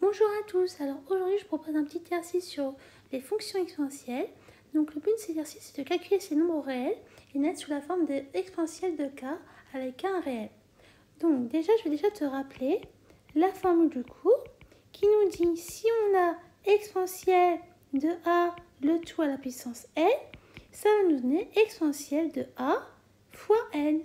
Bonjour à tous, alors aujourd'hui je propose un petit exercice sur les fonctions exponentielles. Donc le but de cet exercice c'est de calculer ces nombres réels et mettre sous la forme d'exponentielle de k avec un réel. Donc déjà je vais te rappeler la formule du cours qui nous dit si on a exponentielle de a le tout à la puissance n, ça va nous donner exponentielle de a fois n.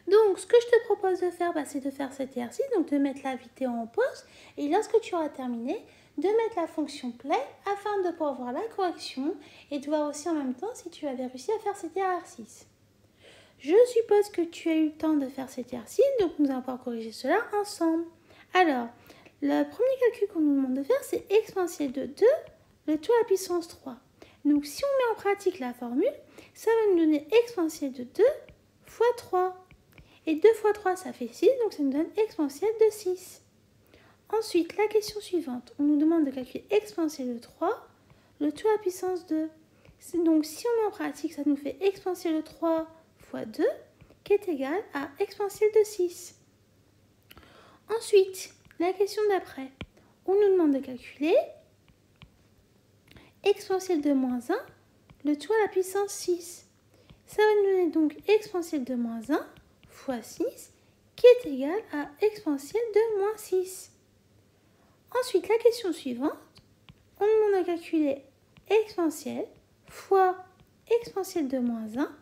Donc, ce que je te propose de faire, c'est de faire cet exercice, donc de mettre la vidéo en pause, et lorsque tu auras terminé, de mettre la fonction play afin de pouvoir voir la correction et de voir aussi en même temps si tu avais réussi à faire cet exercice. Je suppose que tu as eu le temps de faire cet exercice, donc nous allons pouvoir corriger cela ensemble. Alors, le premier calcul qu'on nous demande de faire, c'est exponentielle de 2, le tout à la puissance 3. Donc, si on met en pratique la formule, ça va nous donner exponentielle de 2 fois 3. Et 2 fois 3, ça fait 6, donc ça nous donne exponentielle de 6. Ensuite, la question suivante, on nous demande de calculer exponentielle de 3, le tout à la puissance 2. Donc, si on met en pratique, ça nous fait exponentielle de 3 fois 2, qui est égal à exponentielle de 6. Ensuite, la question d'après, on nous demande de calculer exponentielle de moins 1, le tout à la puissance 6. Ça va nous donner donc exponentielle de moins 1 fois 6, qui est égal à exponentielle de moins 6. Ensuite, la question suivante, on nous demande de calculer exponentielle fois exponentielle de moins 1,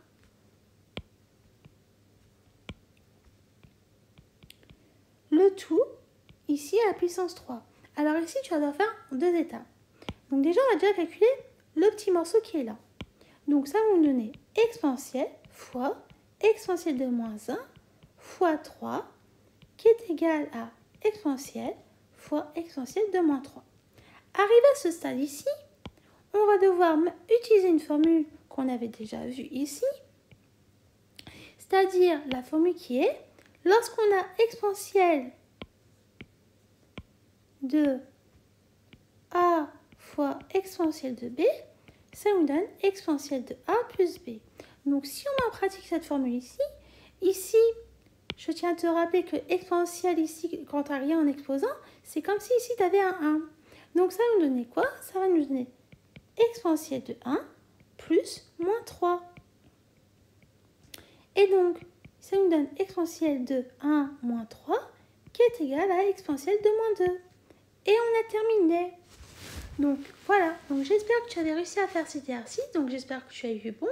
le tout ici à la puissance 3. Alors ici, tu vas devoir faire deux étapes. Donc déjà, on va déjà calculer le petit morceau qui est là. Donc ça va nous donner exponentielle fois exponentielle de moins 1 fois 3, qui est égal à exponentielle fois exponentielle de moins 3. Arrivé à ce stade ici, on va devoir utiliser une formule qu'on avait déjà vue ici, c'est-à-dire la formule qui est, lorsqu'on a exponentielle de a fois exponentielle de b, ça nous donne exponentielle de a plus b. Donc si on met en pratique cette formule ici, je tiens à te rappeler que exponentielle ici, quand tu n'as rien en exposant, c'est comme si ici tu avais un 1. Donc ça va nous donner quoi? Ça va nous donner exponentielle de 1 plus moins 3. Et donc, ça nous donne exponentielle de 1 moins 3 qui est égal à exponentielle de moins 2. Et on a terminé. Donc voilà, donc j'espère que tu avais réussi à faire cet exercice, donc j'espère que tu as eu bon.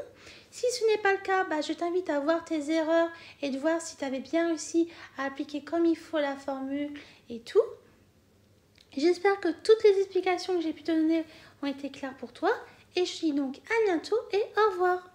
Si ce n'est pas le cas, je t'invite à voir tes erreurs et de voir si tu avais bien réussi à appliquer comme il faut la formule et tout. J'espère que toutes les explications que j'ai pu te donner ont été claires pour toi et je te dis donc à bientôt et au revoir.